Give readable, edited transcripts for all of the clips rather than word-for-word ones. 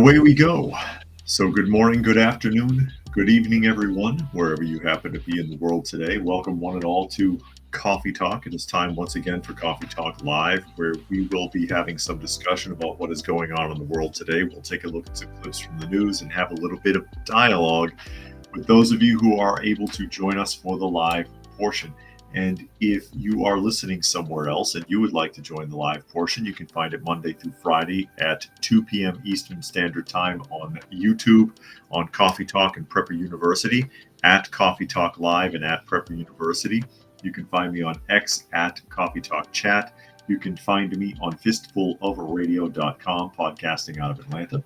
away we go. So good morning, good afternoon, good evening, everyone, wherever you happen to be in the world today. Welcome one and all to Coffee Talk. It is time once again for Coffee Talk Live, where we will be having some discussion about what is going on in the world today. We'll take a look at some clips from the news and have a little bit of dialogue with those of you who are able to join us for the live portion. And if you are listening somewhere else and you would like to join the live portion, you can find it Monday through Friday at 2 p.m. Eastern Standard Time on YouTube, on Coffee Talk and Prepper University, at Coffee Talk Live and at Prepper University. You can find me on X at Coffee Talk Chat. You can find me on fistfulofradio.com, podcasting out of Atlanta.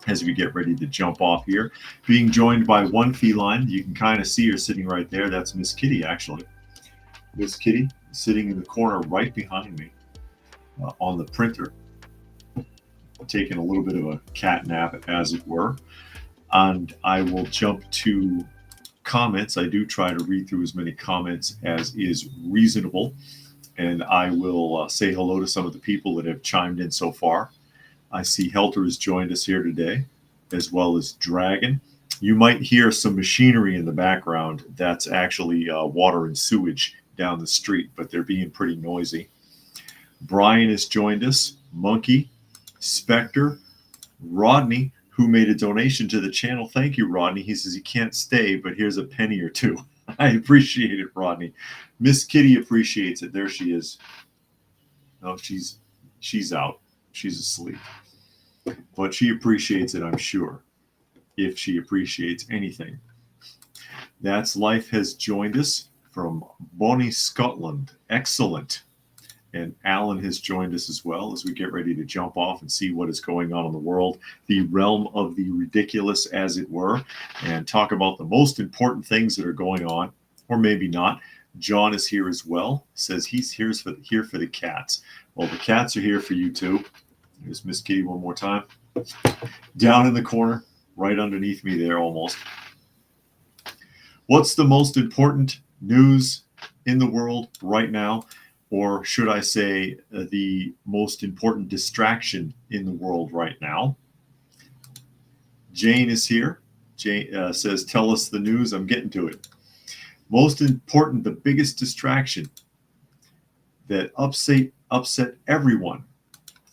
As we get ready to jump off here, being joined by one feline. You can kind of see her sitting right there. That's Miss Kitty, actually. Miss Kitty sitting in the corner right behind me on the printer, taking a little bit of a cat nap, as it were. And I will jump to comments. I do try to read through as many comments as is reasonable. And I will say hello to some of the people that have chimed in so far. I see Helter has joined us here today, as well as Dragon. You might hear some machinery in the background. That's actually water and sewage down the street, but they're being pretty noisy. Brian has joined us, Monkey, Spectre, Rodney, who made a donation to the channel. Thank you, Rodney. He says he can't stay, but here's a penny or two. I appreciate it, Rodney. Miss Kitty appreciates it. There she is. Oh, she's out. She's asleep. But she appreciates it, I'm sure, if she appreciates anything. That's Life has joined us from Bonnie, Scotland. Excellent. And Alan has joined us as well as we get ready to jump off and see what is going on in the world, the realm of the ridiculous, as it were, and talk about the most important things that are going on, or maybe not. John is here as well, says he's here for the cats. Well, the cats are here for you too. Here's Miss Kitty one more time. Down in the corner, right underneath me there almost. What's the most important news in the world right now? Or should I say the most important distraction in the world right now? Jane is here. Jane says, tell us the news. I'm getting to it. Most important, the biggest distraction that upset everyone.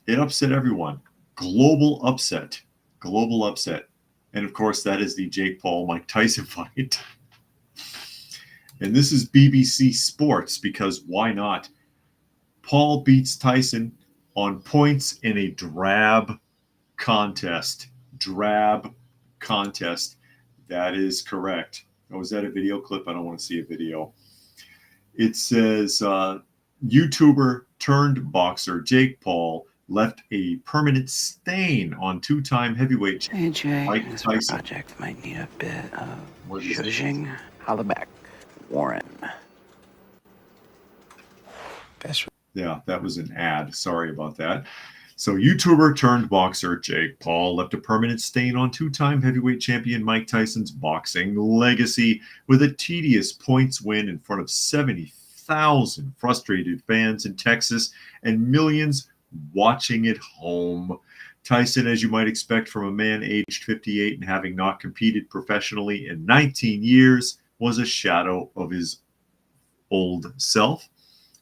It upset everyone. Global upset. And of course, that is the Jake Paul-Mike Tyson fight. And this is BBC Sports, because why not? Paul beats Tyson on points in a drab contest. That is correct. Oh, is that a video clip? I don't want to see a video. It says, YouTuber turned boxer Jake Paul left a permanent stain on two-time heavyweight AJ, Mike this Tyson. project might need a bit of zhuzhing. Hollaback, Warren. Yeah, that was an ad. Sorry about that. So YouTuber turned boxer Jake Paul left a permanent stain on two-time heavyweight champion Mike Tyson's boxing legacy with a tedious points win in front of 70,000 frustrated fans in Texas and millions watching at home. Tyson, as you might expect from a man aged 58 and having not competed professionally in 19 years, was a shadow of his old self.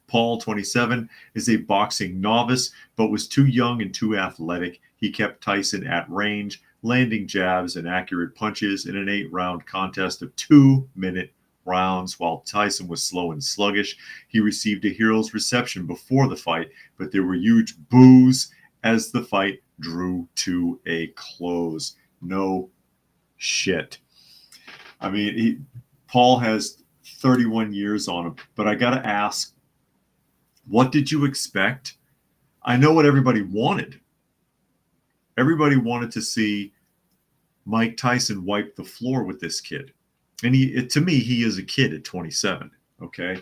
Paul, 27, is a boxing novice, but was too young and too athletic. He kept Tyson at range, landing jabs and accurate punches in an 8-round contest of 2-minute rounds. While Tyson was slow and sluggish, he received a hero's reception before the fight, but there were huge boos as the fight drew to a close. No shit. I mean, Paul has 31 years on him, but I got to ask, what did you expect? I know what everybody wanted. Everybody wanted to see Mike Tyson wipe the floor with this kid. And to me, he is a kid at 27, okay?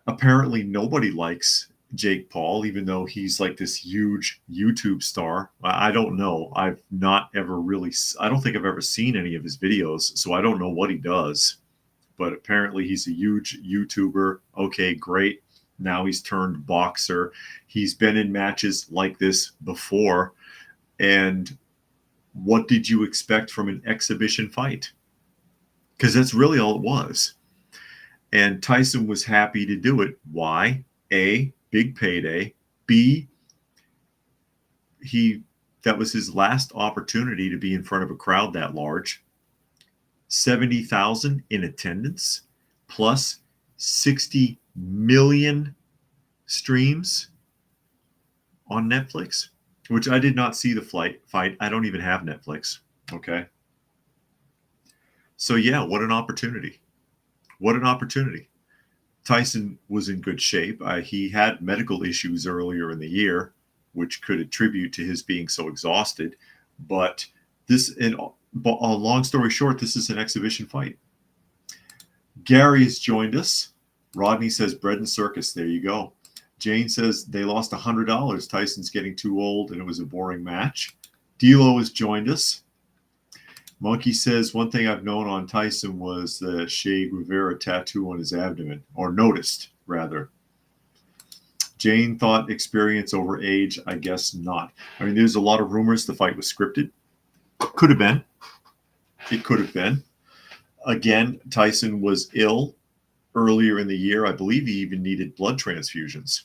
Apparently, nobody likes Jake Paul, even though he's like this huge YouTube star. I don't know. I don't think I've ever seen any of his videos, so I don't know what he does. But apparently, he's a huge YouTuber. Okay, great. Now he's turned boxer. He's been in matches like this before. And what did you expect from an exhibition fight? Because that's really all it was. And Tyson was happy to do it. Why? A, big payday. B, that was his last opportunity to be in front of a crowd that large. 70,000 in attendance, plus 60 million streams on Netflix, which I did not see the fight. I don't even have Netflix. Okay. So yeah, what an opportunity. What an opportunity. Tyson was in good shape. He had medical issues earlier in the year, which could attribute to his being so exhausted. But long story short, this is an exhibition fight. Gary has joined us. Rodney says bread and circus. There you go. Jane says they lost $100. Tyson's getting too old and it was a boring match. D'Lo has joined us. Monkey says one thing I've known on Tyson was the Che Guevara tattoo on his abdomen, or noticed, rather. Jane thought experience over age. I guess not. I mean, there's a lot of rumors the fight was scripted. Could have been. It could have been. Again, Tyson was ill earlier in the year. I believe he even needed blood transfusions.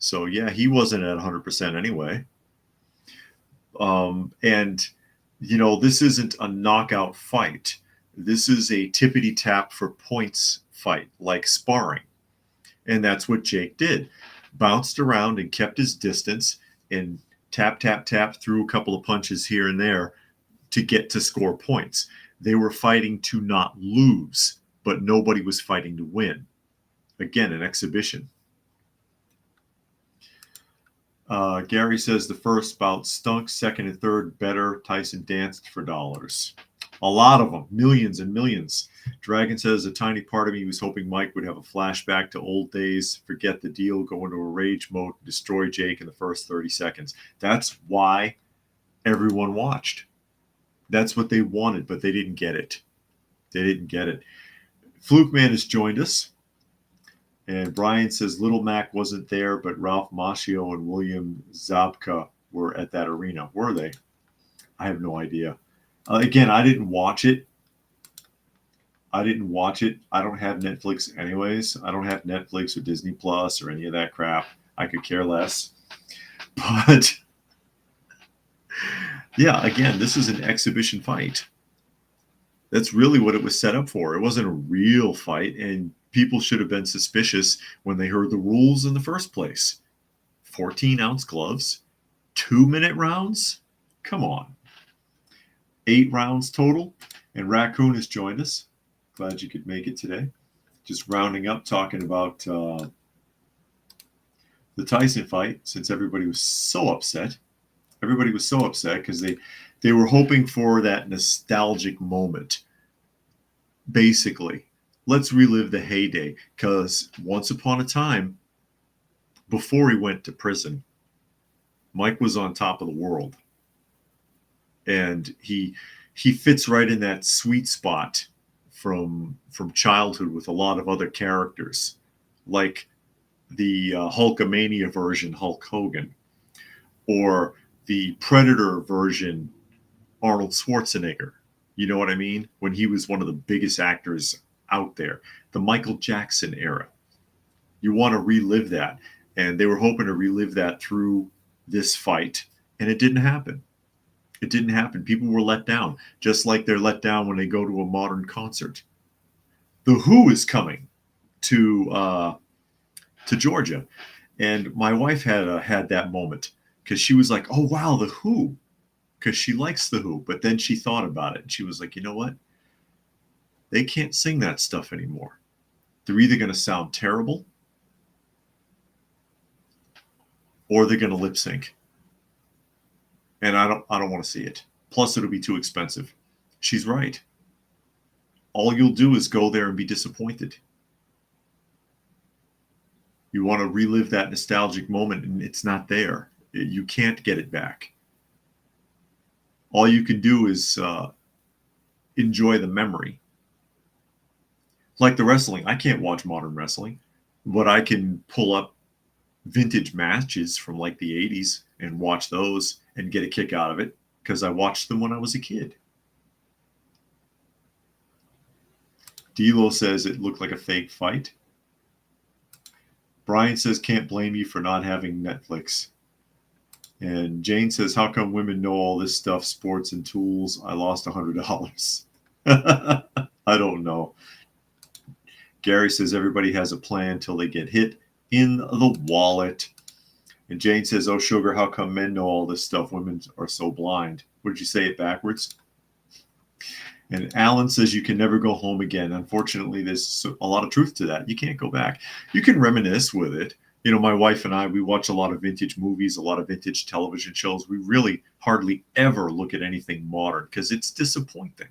So, yeah, he wasn't at 100% anyway. And, you know, this isn't a knockout fight. This is a tippity tap for points fight, like sparring. And that's what Jake did. Bounced around and kept his distance and tap, tap, tap, threw a couple of punches here and there to get to score points. They were fighting to not lose, but nobody was fighting to win. Again, an exhibition. Gary says the first bout stunk, second and third better. Tyson danced for dollars. A lot of them, millions and millions. Dragon says a tiny part of me was hoping Mike would have a flashback to old days, forget the deal, go into a rage mode, destroy Jake in the first 30 seconds. That's why everyone watched. That's what they wanted, but they didn't get it. They didn't get it. Fluke Man has joined us. And Brian says Little Mac wasn't there, but Ralph Macchio and William Zabka were at that arena. Were they? I have no idea. Again, I didn't watch it. I don't have Netflix anyways. I don't have Netflix or Disney Plus or any of that crap. I could care less. But yeah, again, this is an exhibition fight. That's really what it was set up for. It wasn't a real fight, and people should have been suspicious when they heard the rules in the first place. 14-ounce gloves, 2-minute rounds? Come on. 8 rounds total, and Raccoon has joined us. Glad you could make it today. Just rounding up, talking about the Tyson fight, since everybody was so upset. Everybody was so upset because they were hoping for that nostalgic moment. Basically, let's relive the heyday, because once upon a time, before he went to prison, Mike was on top of the world. And he fits right in that sweet spot from childhood with a lot of other characters, like the Hulkamania version Hulk Hogan, or the Predator version Arnold Schwarzenegger. You know what I mean? When he was one of the biggest actors out there. The Michael Jackson era. You want to relive that. And they were hoping to relive that through this fight. And it didn't happen. It didn't happen. People were let down, just like they're let down when they go to a modern concert. The Who is coming to Georgia. And my wife had that moment because she was like, oh, wow, The Who. Because she likes The Who. But then she thought about it. And she was like, you know what? They can't sing that stuff anymore. They're either going to sound terrible or they're going to lip sync. And I don't want to see it. Plus, it'll be too expensive. She's right. All you'll do is go there and be disappointed. You want to relive that nostalgic moment, and it's not there. You can't get it back. All you can do is enjoy the memory. Like the wrestling. I can't watch modern wrestling, but I can pull up vintage matches from like the 80s and watch those and get a kick out of it because I watched them when I was a kid. D'Lo says it looked like a fake fight. Brian says can't blame you for not having Netflix. And Jane says, how come women know all this stuff, sports and tools? I lost $100. I don't know. Gary says everybody has a plan till they get hit in the wallet. And Jane says, oh, sugar, how come men know all this stuff? Women are so blind. What did you say it backwards? And Alan says you can never go home again. Unfortunately, there's a lot of truth to that. You can't go back. You can reminisce with it. You know, my wife and I, we watch a lot of vintage movies, a lot of vintage television shows. We really hardly ever look at anything modern because it's disappointing.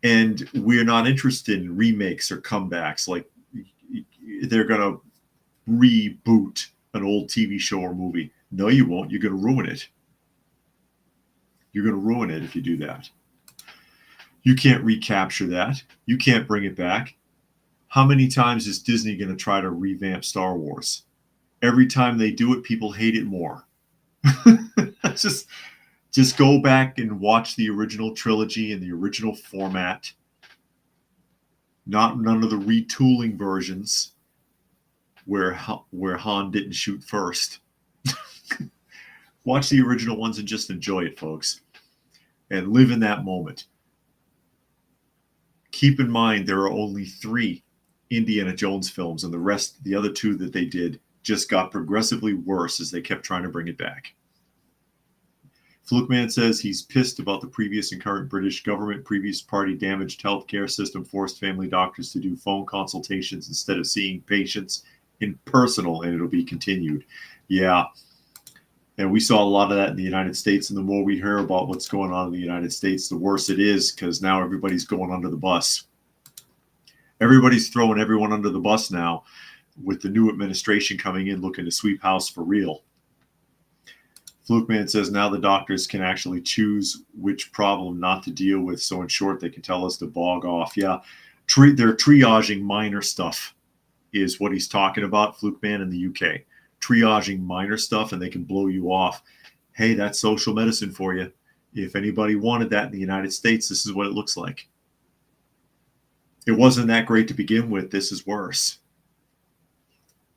And we're not interested in remakes or comebacks. Like they're going to reboot an old TV show or movie. No, you won't. You're going to ruin it. You're going to ruin it if you do that. You can't recapture that. You can't bring it back. How many times is Disney going to try to revamp Star Wars? Every time they do it, people hate it more. Just go back and watch the original trilogy in the original format. None of the retooling versions where Han didn't shoot first. Watch the original ones and just enjoy it, folks. And live in that moment. Keep in mind there are only 3 Indiana Jones films, and the other 2 that they did just got progressively worse as they kept trying to bring it back. Flukeman says he's pissed about the previous and current British government. Previous party damaged healthcare system, forced family doctors to do phone consultations instead of seeing patients in personal, and it'll be continued. Yeah. And we saw a lot of that in the United States. And the more we hear about what's going on in the United States, the worse it is because now everybody's going under the bus. Everybody's throwing everyone under the bus now with the new administration coming in looking to sweep house for real. Flukeman says now the doctors can actually choose which problem not to deal with. So in short, they can tell us to bog off. Yeah, they're triaging minor stuff is what he's talking about, Flukeman in the UK. Triaging minor stuff and they can blow you off. Hey, that's social medicine for you. If anybody wanted that in the United States, this is what it looks like. It wasn't that great to begin with. This is worse.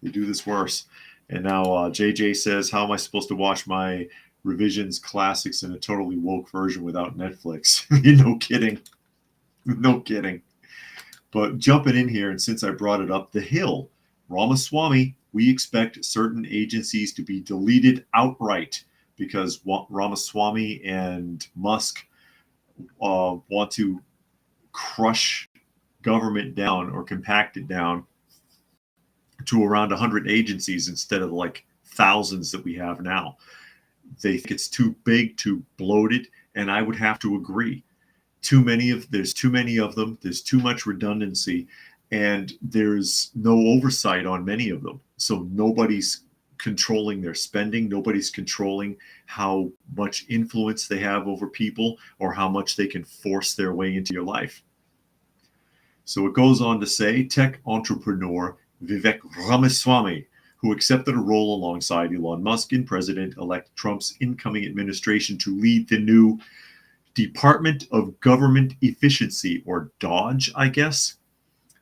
They do this worse. And now JJ says, how am I supposed to watch my revisions classics in a totally woke version without Netflix? No kidding. No kidding. But jumping in here, and since I brought it up, The Hill, Ramaswamy, we expect certain agencies to be deleted outright because Ramaswamy and Musk want to crush government down or compact it down to around 100 agencies instead of like thousands that we have now. They think it's too big, too bloated, and I would have to agree. There's too many of them. There's too much redundancy, and there's no oversight on many of them. So nobody's controlling their spending. Nobody's controlling how much influence they have over people or how much they can force their way into your life. So it goes on to say, tech entrepreneur Vivek Ramaswamy, who accepted a role alongside Elon Musk in President-elect Trump's incoming administration to lead the new Department of Government Efficiency, or DOGE, I guess,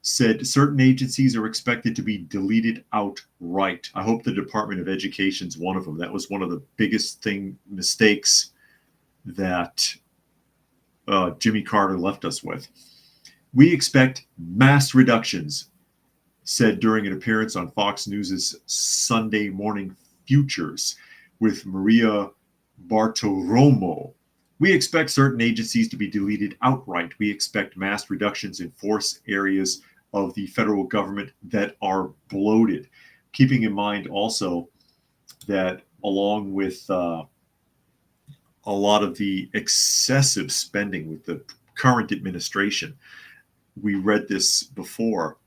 said certain agencies are expected to be deleted outright. I hope the Department of Education is one of them. That was one of the biggest mistakes that Jimmy Carter left us with. We expect mass reductions, said during an appearance on Fox News' Sunday Morning Futures with Maria Bartiromo. We expect certain agencies to be deleted outright. We expect mass reductions in force areas of the federal government that are bloated. Keeping in mind also that along with a lot of the excessive spending with the current administration, we read this before.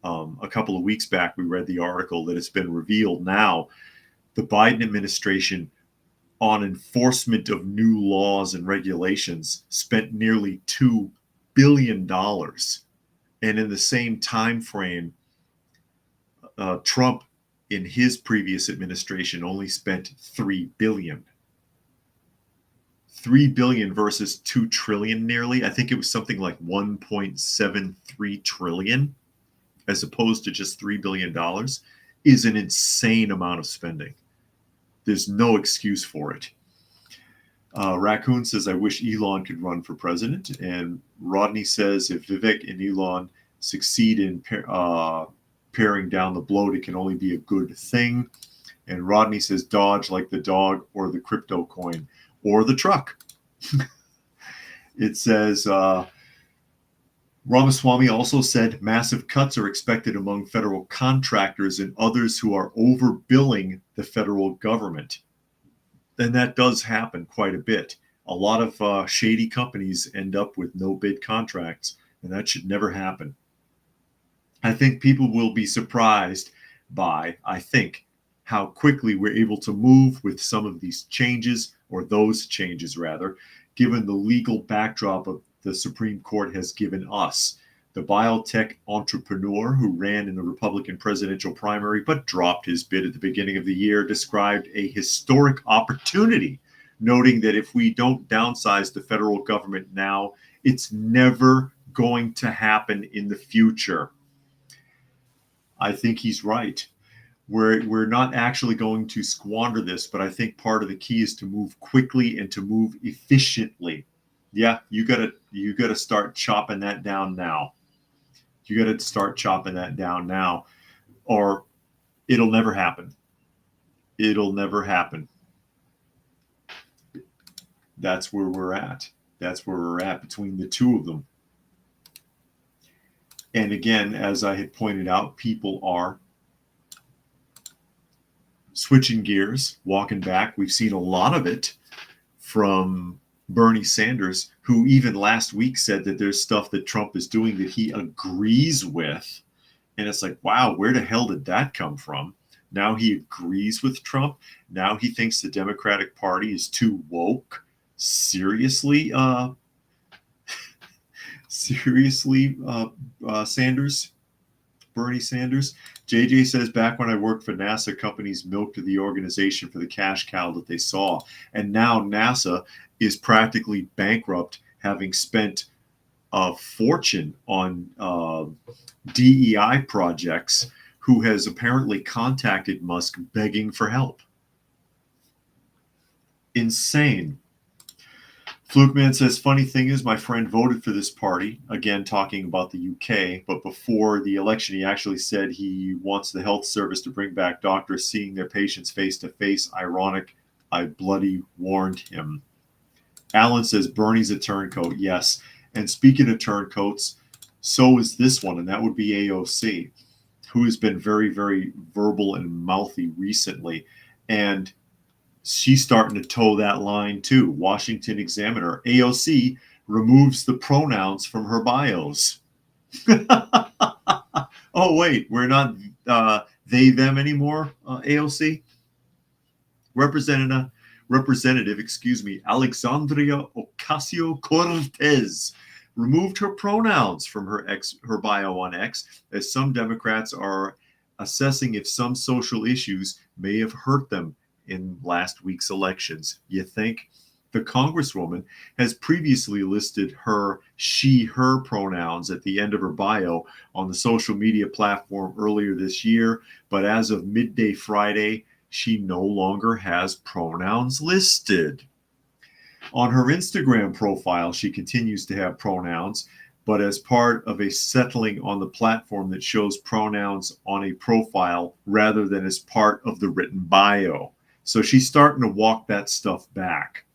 A couple of weeks back, we read the article that it's been revealed now the Biden administration on enforcement of new laws and regulations spent nearly $2 billion. And in the same time frame, Trump in his previous administration only spent $3 billion. $3 billion versus $2 trillion nearly. I think it was something like $1.73 trillion as opposed to just $3 billion is an insane amount of spending. There's no excuse for it. Raccoon says, I wish Elon could run for president. And Rodney says, if Vivek and Elon succeed in paring down the bloat, it can only be a good thing. And Rodney says, Dodge like the dog or the crypto coin or the truck. It says, Ramaswamy also said massive cuts are expected among federal contractors and others who are overbilling the federal government. And that does happen quite a bit. A lot of shady companies end up with no bid contracts, and that should never happen. I think people will be surprised by, how quickly we're able to move with some of these changes, or those changes rather, given the legal backdrop of the Supreme Court has given us. The biotech entrepreneur who ran in the Republican presidential primary but dropped his bid at the beginning of the year described a historic opportunity, noting that if we don't downsize the federal government now, it's never going to happen in the future. I think he's right. We're not actually going to squander this, but I think part of the key is to move quickly and to move efficiently. Yeah, you gotta start chopping that down now. You got to start chopping that down now, or it'll never happen. It'll never happen. That's where we're at. That's where we're at between the two of them. And again, as I had pointed out, people are switching gears, walking back. We've seen a lot of it from Bernie Sanders, who even last week said that there's stuff that Trump is doing that he agrees with. And it's like, wow, where the hell did that come from? Now he agrees with Trump. Now he thinks the Democratic Party is too woke. Seriously, Sanders, Bernie Sanders. JJ says, back when I worked for NASA, companies milked the organization for the cash cow that they saw. And now NASA is practically bankrupt, having spent a fortune on DEI projects, who has apparently contacted Musk begging for help. Insane. Flukeman says, funny thing is, my friend voted for this party, again talking about the UK, but before the election he actually said he wants the health service to bring back doctors seeing their patients face to face. Ironic, I bloody warned him. Alan says, Bernie's a turncoat. Yes. And speaking of turncoats, so is this one, and that would be AOC, who has been very, very verbal and mouthy recently. And she's starting to toe that line too. Washington Examiner, AOC removes the pronouns from her bios. Oh, wait, we're not they, them anymore, AOC? Representative, Alexandria Ocasio-Cortez removed her pronouns from her bio on X, as some Democrats are assessing if some social issues may have hurt them in last week's elections. You think? The Congresswoman has previously listed her she, her pronouns at the end of her bio on the social media platform earlier this year, but as of midday Friday, she no longer has pronouns listed. On her Instagram profile, she continues to have pronouns, but as part of a settling on the platform that shows pronouns on a profile rather than as part of the written bio. So she's starting to walk that stuff back.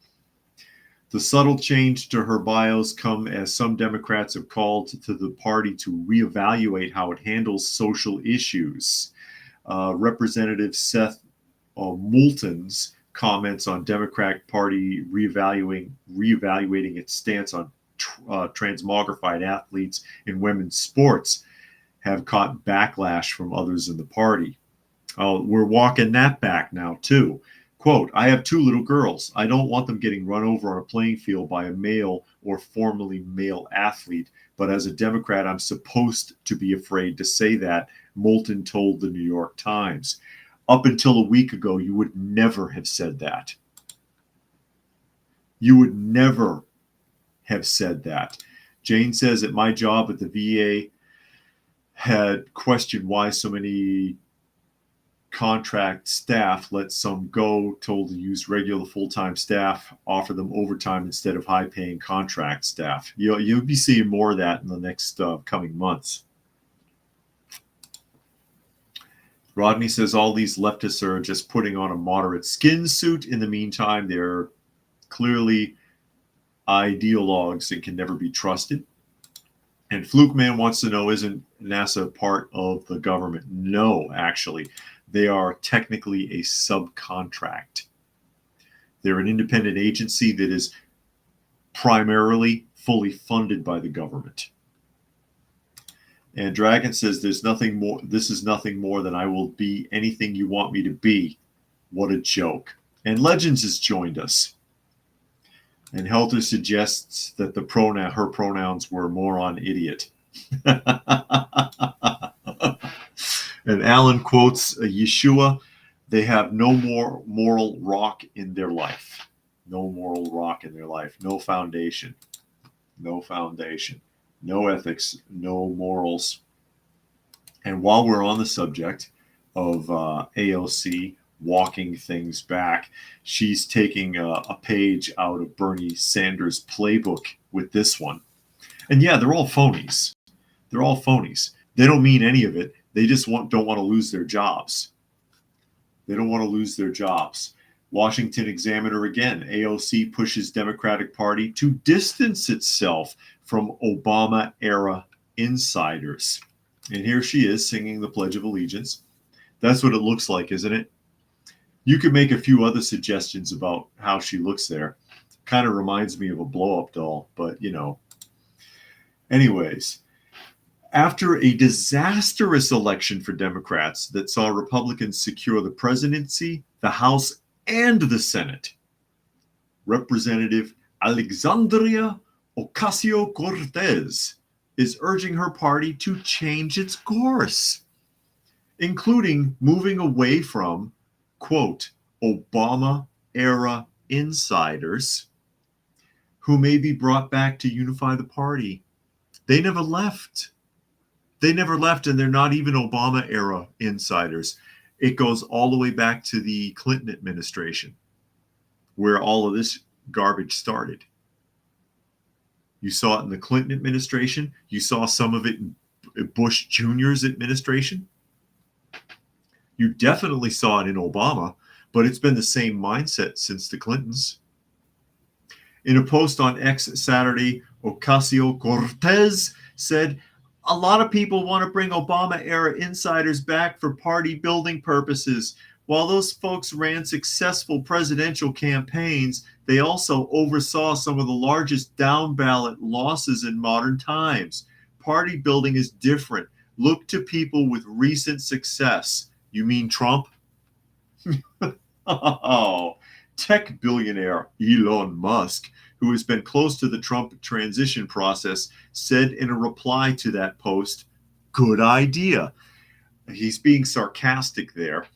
The subtle change to her bios come as some Democrats have called to the party to reevaluate how it handles social issues. Representative Seth Moulton's comments on Democratic Party reevaluating its stance on transmogrified athletes in women's sports have caught backlash from others in the party. We're walking that back now, too. Quote, I have 2 little girls. I don't want them getting run over on a playing field by a male or formerly male athlete. But as a Democrat, I'm supposed to be afraid to say that, Moulton told the New York Times. Up until a week ago, you would never have said that. You would never have said that. Jane says at my job at the VA had questioned why so many contract staff let some go, told to use regular full-time staff, offer them overtime instead of high-paying contract staff. You'll be seeing more of that in the next coming months. Rodney says all these leftists are just putting on a moderate skin suit. In the meantime, they're clearly ideologues and can never be trusted. And Fluke Man wants to know, isn't NASA part of the government? No, actually. They are technically a subcontract. They're an independent agency that is primarily fully funded by the government. And Dragon says there's nothing more. This is nothing more than I will be anything you want me to be. What a joke. And Legends has joined us. And Helter suggests that her pronouns were moron idiot. And Alan quotes Yeshua, they have no more moral rock in their life. No moral rock in their life. No foundation. No foundation. No ethics. No morals. And while we're on the subject of AOC walking things back, she's taking a page out of Bernie Sanders' playbook with this one. And yeah, they're all phonies. They're all phonies. They don't mean any of it. They just don't want to lose their jobs. They don't want to lose their jobs. Washington Examiner again. AOC pushes Democratic Party to distance itself from Obama-era insiders. And here she is singing the Pledge of Allegiance. That's what it looks like, isn't it? You could make a few other suggestions about how she looks there. Kind of reminds me of a blow-up doll, but you know. Anyways, after a disastrous election for Democrats that saw Republicans secure the presidency, the House, and the Senate, Representative Alexandria Ocasio-Cortez is urging her party to change its course, including moving away from, quote, Obama-era insiders who may be brought back to unify the party. They never left. They never left, and they're not even Obama-era insiders. It goes all the way back to the Clinton administration, where all of this garbage started. You saw it in the Clinton administration. You saw some of it in Bush Jr.'s administration. You definitely saw it in Obama, but it's been the same mindset since the Clintons. In a post on X Saturday, Ocasio-Cortez said, a lot of people want to bring Obama-era insiders back for party-building purposes. While those folks ran successful presidential campaigns, they also oversaw some of the largest down-ballot losses in modern times. Party building is different. Look to people with recent success. You mean Trump? Oh, tech billionaire Elon Musk, who has been close to the Trump transition process, said in a reply to that post, good idea. He's being sarcastic there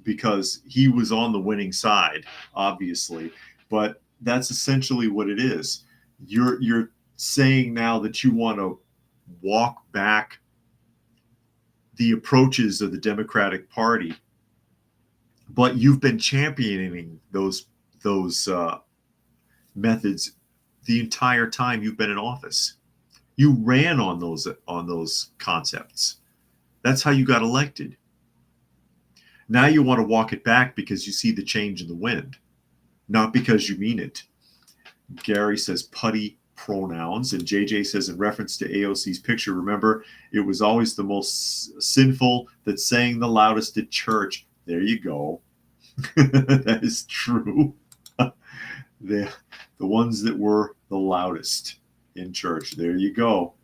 because he was on the winning side, obviously, but that's essentially what it is. You're saying now that you want to walk back the approaches of the Democratic Party, but you've been championing those methods the entire time you've been in office. You ran on those concepts. That's how you got elected. Now you want to walk it back because you see the change in the wind, not because you mean it. Gary says putty pronouns, and JJ says in reference to AOC's picture, remember, it was always the most sinful that sang the loudest at church. There you go. That is true. The ones that were the loudest in church. There you go.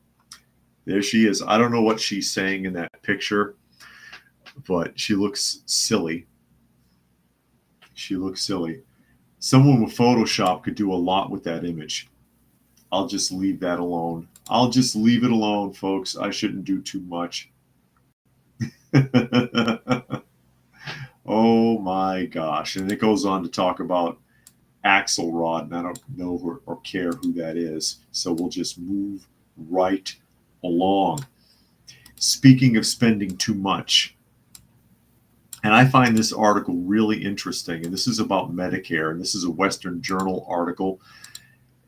There she is. I don't know what she's saying in that picture, but she looks silly. She looks silly. Someone with Photoshop could do a lot with that image. I'll just leave that alone. I'll just leave it alone, folks. I shouldn't do too much. Oh my gosh. And it goes on to talk about Axelrod, and I don't know or care who that is. So we'll just move right along. Speaking of spending too much, and I find this article really interesting, and this is about Medicare, and this is a Western Journal article,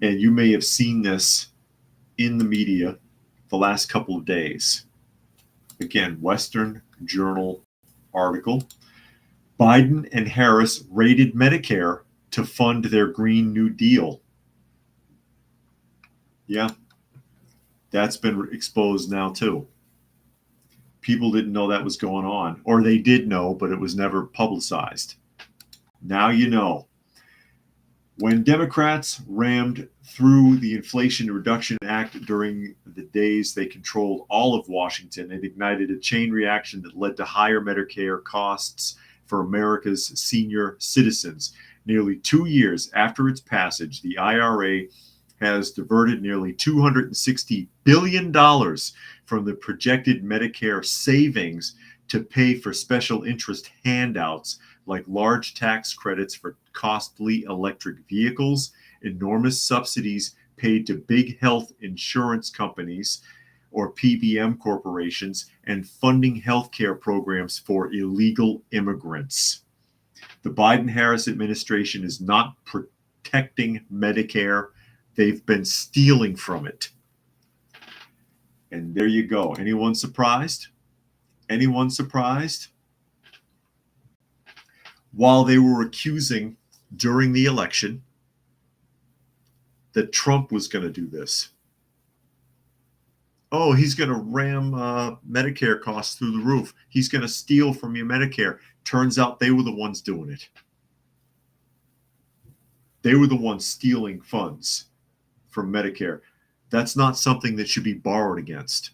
and you may have seen this in the media the last couple of days. Again, Western Journal article. Biden and Harris raided Medicare to fund their Green New Deal. Yeah, that's been exposed now too. People didn't know that was going on, or they did know, but it was never publicized. Now you know. When Democrats rammed through the Inflation Reduction Act during the days they controlled all of Washington, it ignited a chain reaction that led to higher Medicare costs for America's senior citizens. Nearly 2 years after its passage, the IRA has diverted nearly $260 billion from the projected Medicare savings to pay for special interest handouts like large tax credits for costly electric vehicles, enormous subsidies paid to big health insurance companies or PBM corporations, and funding healthcare programs for illegal immigrants. The Biden-Harris administration is not protecting Medicare. They've been stealing from it. And there you go. Anyone surprised? Anyone surprised? While they were accusing during the election that Trump was going to do this. Oh, he's going to ram Medicare costs through the roof. He's going to steal from your Medicare. Turns out they were the ones doing it. They were the ones stealing funds from Medicare. That's not something that should be borrowed against.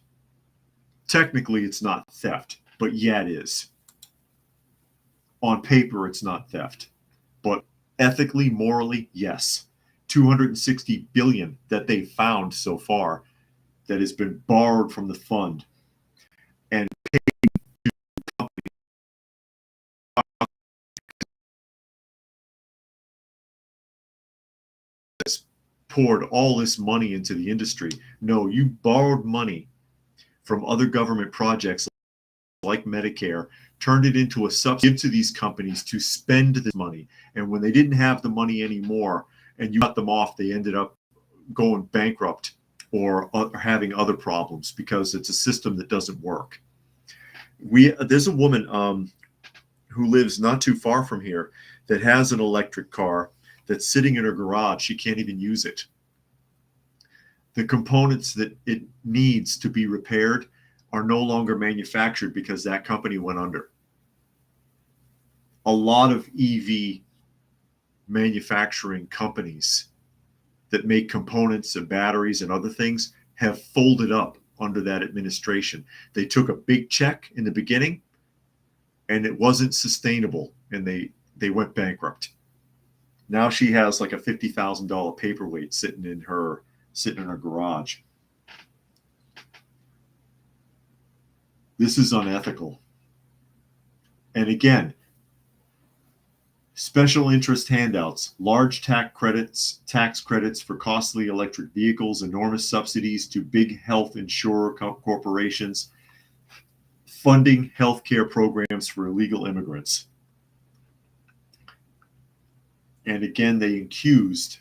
Technically, it's not theft, but yeah, it is. On paper, it's not theft, but ethically, morally, yes. 260 billion that they found so far that has been borrowed from the fund and paid to companies. Poured all this money into the industry. No, you borrowed money from other government projects like Medicare, turned it into a subsidy to these companies to spend this money. And when they didn't have the money anymore and you cut them off, they ended up going bankrupt or having other problems because it's a system that doesn't work. There's a woman who lives not too far from here that has an electric car that's sitting in her garage. She can't even use it. The components that it needs to be repaired are no longer manufactured because that company went under. A lot of EV manufacturing companies that make components and batteries and other things have folded up under that administration. They took a big check in the beginning and it wasn't sustainable and they went bankrupt. Now she has like a $50,000 paperweight sitting in her garage. This is unethical. And again, special interest handouts, large tax credits for costly electric vehicles, enormous subsidies to big health insurer corporations, funding healthcare programs for illegal immigrants. And again, they accused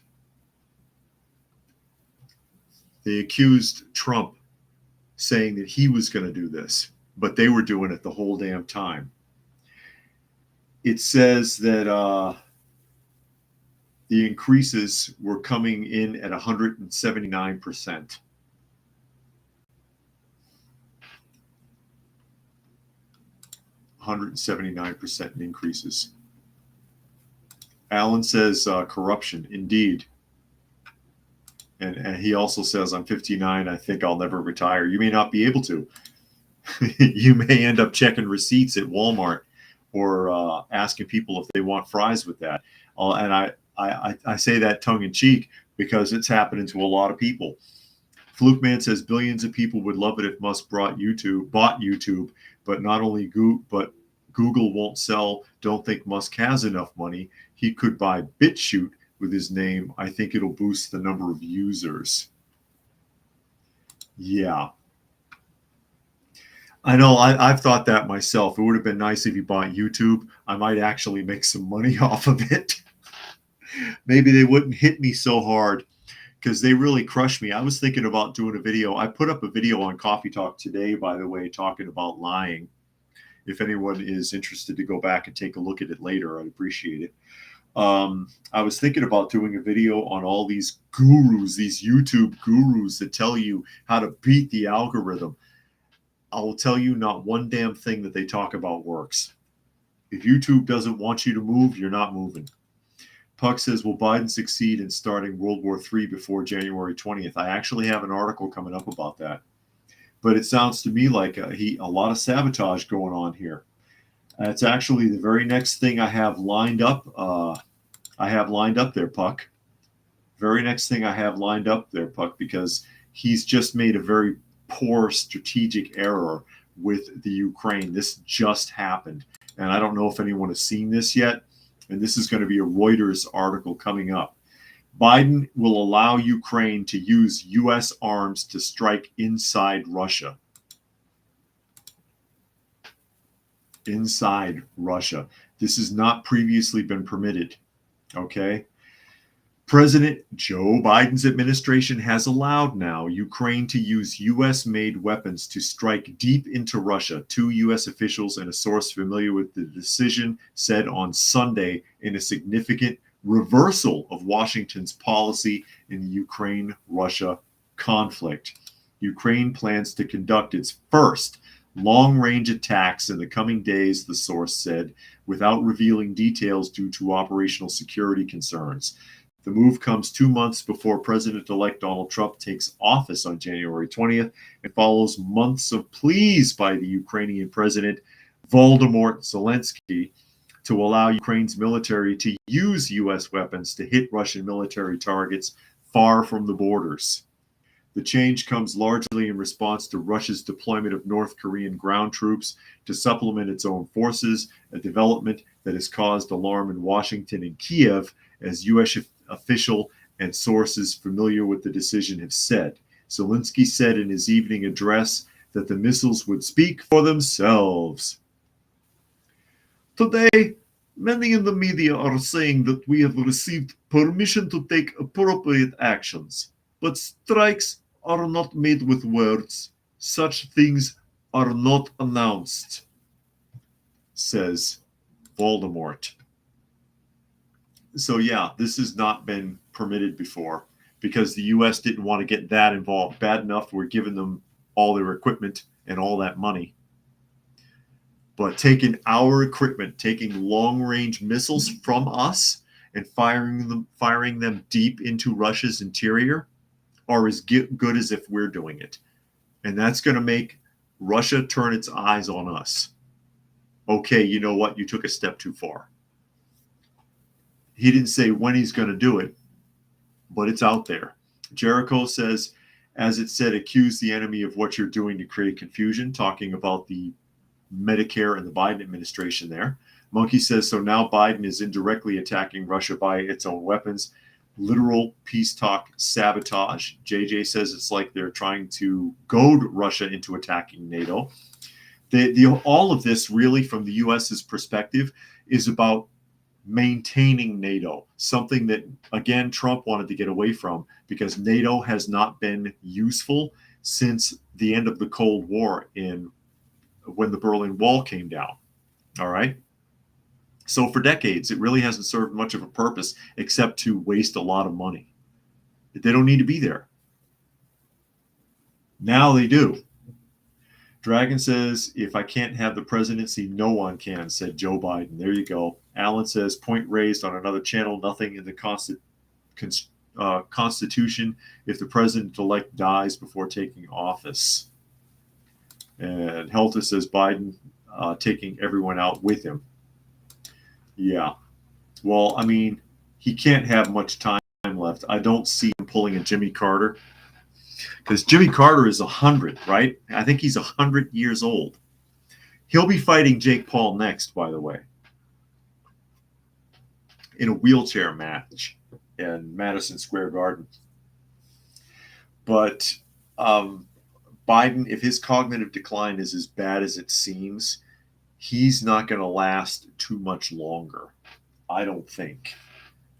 Trump saying that he was going to do this, but they were doing it the whole damn time. It says that the increases were coming in at 179%. $179% in increases. Alan says corruption, indeed. And he also says, I'm 59, I think I'll never retire. You may not be able to. You may end up checking receipts at Walmart or asking people if they want fries with that. And I say that tongue in cheek because it's happening to a lot of people. Fluke Man says billions of people would love it if Musk bought YouTube, but not only Google won't sell. Don't think Musk has enough money. He could buy BitChute with his name. I think it'll boost the number of users. Yeah. I know, I've thought that myself. It would have been nice if he bought YouTube. I might actually make some money off of it. Maybe they wouldn't hit me so hard because they really crushed me. I was thinking about doing a video. I put up a video on Coffee Talk today, by the way, talking about lying. If anyone is interested to go back and take a look at it later, I'd appreciate it. I was thinking about doing a video on all these gurus, these YouTube gurus that tell you how to beat the algorithm. I will tell you, not one damn thing that they talk about works. If YouTube doesn't want you to move, you're not moving. Puck says, will Biden succeed in starting World War III before January 20th? I actually have an article coming up about that. But it sounds to me like a lot of sabotage going on here. It's actually the very next thing I have lined up. There, Puck. Very next thing I have lined up there, Puck, because he's just made a very poor strategic error with the Ukraine. This just happened. And I don't know if anyone has seen this yet. And this is going to be a Reuters article coming up. Biden will allow Ukraine to use U.S. arms to strike inside Russia. Inside Russia. This has not previously been permitted. Okay? President Joe Biden's administration has allowed now Ukraine to use U.S.-made weapons to strike deep into Russia. Two U.S. officials and a source familiar with the decision said on Sunday in a significant reversal of Washington's policy in the Ukraine-Russia conflict. Ukraine plans to conduct its first long-range attacks in the coming days, the source said, without revealing details due to operational security concerns. The move comes 2 months before President-elect Donald Trump takes office on January 20th and follows months of pleas by the Ukrainian President Volodymyr Zelensky to allow Ukraine's military to use U.S. weapons to hit Russian military targets far from the borders. The change comes largely in response to Russia's deployment of North Korean ground troops to supplement its own forces, a development that has caused alarm in Washington and Kiev, as U.S. official and sources familiar with the decision have said. Zelensky said in his evening address that the missiles would speak for themselves. Today, many in the media are saying that we have received permission to take appropriate actions, but strikes are not made with words. Such things are not announced, says Voldemort. So yeah, this has not been permitted before because the U.S. didn't want to get that involved. Bad enough we're giving them all their equipment and all that money. But taking our equipment, taking long-range missiles from us and firing them deep into Russia's interior are as good as if we're doing it. And that's going to make Russia turn its eyes on us. Okay, you know what? You took a step too far. He didn't say when he's going to do it, but it's out there. Jericho says, as it said, accuse the enemy of what you're doing to create confusion, talking about the Medicare and the Biden administration there. Monkey says, so now Biden is indirectly attacking Russia by its own weapons. Literal peace talk sabotage. JJ says it's like they're trying to goad Russia into attacking NATO. All of this really, from the U.S.'s perspective, is about maintaining NATO, something that, again, Trump wanted to get away from because NATO has not been useful since the end of the Cold War when the Berlin Wall came down. All right? So for decades, it really hasn't served much of a purpose except to waste a lot of money. They don't need to be there. Now they do. Dragon says, if I can't have the presidency, no one can, said Joe Biden. There you go. Alan says, point raised on another channel, nothing in the Constitution if the president-elect dies before taking office. And Helta says, Biden taking everyone out with him. Yeah. Well, I mean, he can't have much time left. I don't see him pulling a Jimmy Carter. Because Jimmy Carter is 100, right? I think he's 100 years old. He'll be fighting Jake Paul next, by the way, in a wheelchair match in Madison Square Garden. But Biden, if his cognitive decline is as bad as it seems, he's not going to last too much longer. I don't think.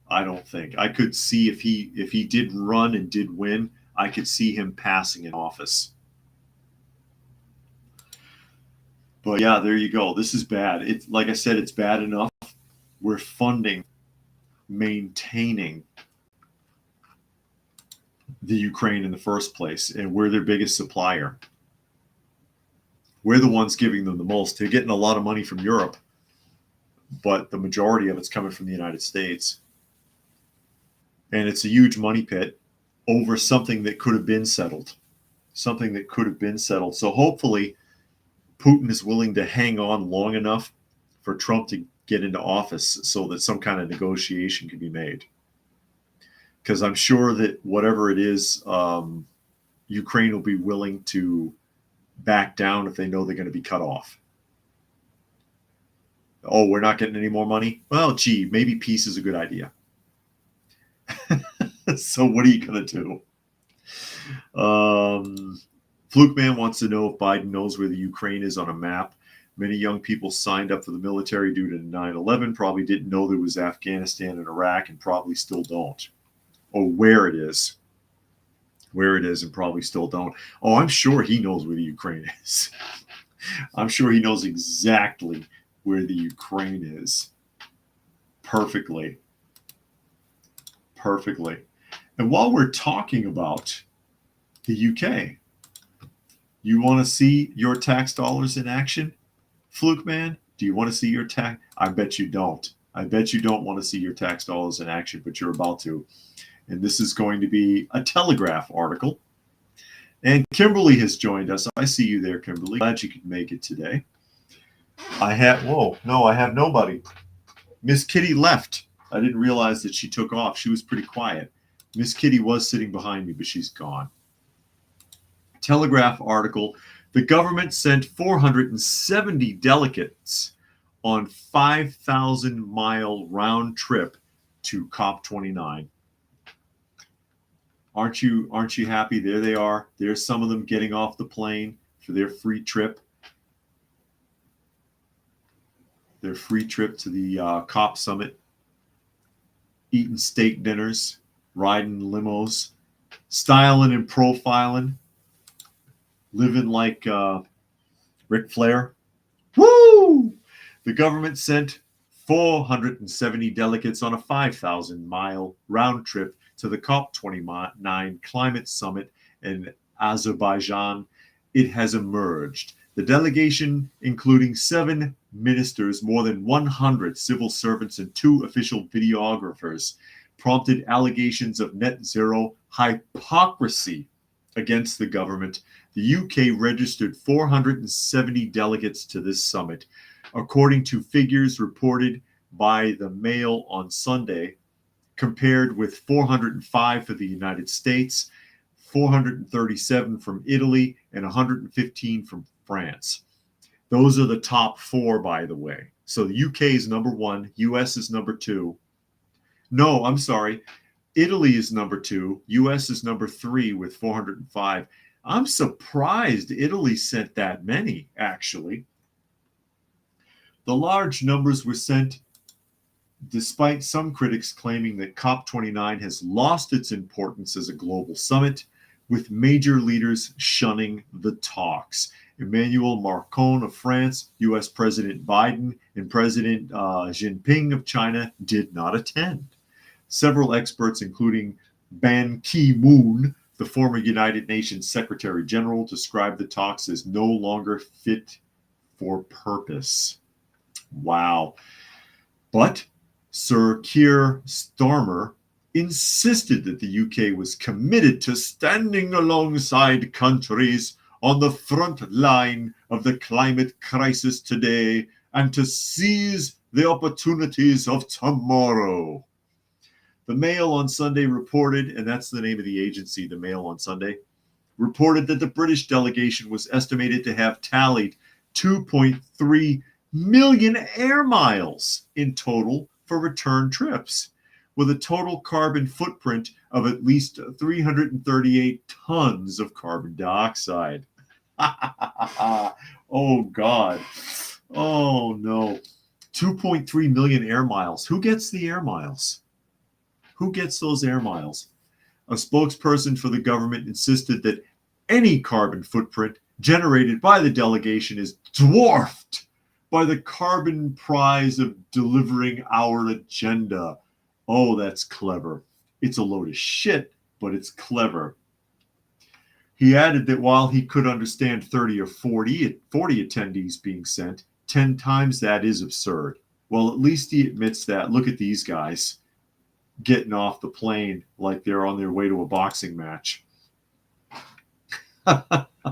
I could see if he did run and did win, I could see him passing in office. But yeah, there you go. This is bad. It's like I said, it's bad enough. We're funding, maintaining the Ukraine in the first place, and we're their biggest supplier. We're the ones giving them the most. They're getting a lot of money from Europe, but the majority of it's coming from the United States. And it's a huge money pit over something that could have been settled. Something that could have been settled. So hopefully Putin is willing to hang on long enough for Trump to get into office so that some kind of negotiation can be made. Because I'm sure that whatever it is, Ukraine will be willing to back down if they know they're going to be cut off. Oh, we're not getting any more money? Well, gee, maybe peace is a good idea. So what are you going to do? Fluke Man wants to know if Biden knows where the Ukraine is on a map. Many young people signed up for the military due to 9/11, probably didn't know there was Afghanistan and Iraq, and probably still don't. Or where it is. Where it is, and probably still don't. Oh, I'm sure he knows where the Ukraine is. I'm sure he knows exactly where the Ukraine is. Perfectly. And while we're talking about the UK, you want to see your tax dollars in action, Fluke Man? Do you want to see your tax? I bet you don't. I bet you don't want to see your tax dollars in action, but you're about to. And this is going to be a Telegraph article. And Kimberly has joined us. I see you there, Kimberly. Glad you could make it today. I have nobody. Miss Kitty left. I didn't realize that she took off. She was pretty quiet. Miss Kitty was sitting behind me, but she's gone. Telegraph article. The government sent 470 delegates on 5,000-mile round trip to COP29. Aren't you happy? There they are. There's some of them getting off the plane for their free trip. Their free trip to the COP summit. Eating steak dinners, riding limos, styling and profiling, living like Ric Flair. Woo! The government sent 470 delegates on a 5,000-mile round trip to the COP29 climate summit in Azerbaijan. It has emerged. The delegation, including 7 ministers, more than 100 civil servants, and 2 official videographers, prompted allegations of net zero hypocrisy against the government. The UK registered 470 delegates to this summit, according to figures reported by the Mail on Sunday, compared with 405 for the United States, 437 from Italy, and 115 from France. Those are the top 4, by the way. So the UK is number 1, US is number 2. No, I'm sorry. Italy is number 2, US is number 3 with 405. I'm surprised Italy sent that many, actually. The large numbers were sent despite some critics claiming that COP29 has lost its importance as a global summit, with major leaders shunning the talks. Emmanuel Macron of France, US President Biden, and President Xi Jinping of China did not attend. Several experts, including Ban Ki-moon, the former United Nations Secretary General, described the talks as no longer fit for purpose. Wow. But Sir Keir Starmer insisted that the UK was committed to standing alongside countries on the front line of the climate crisis today and to seize the opportunities of tomorrow. The Mail on Sunday reported, and that's the name of the agency, the Mail on Sunday, reported that the British delegation was estimated to have tallied 2.3 million air miles in total for return trips, with a total carbon footprint of at least 338 tons of carbon dioxide. Oh, God. Oh, no. 2.3 million air miles. Who gets the air miles? Who gets those air miles? A spokesperson for the government insisted that any carbon footprint generated by the delegation is dwarfed by the carbon prize of delivering our agenda. Oh, that's clever. It's a load of shit, but it's clever. He added that while he could understand 30 or 40 attendees being sent, 10 times that is absurd. Well, at least he admits that. Look at these guys getting off the plane like they're on their way to a boxing match.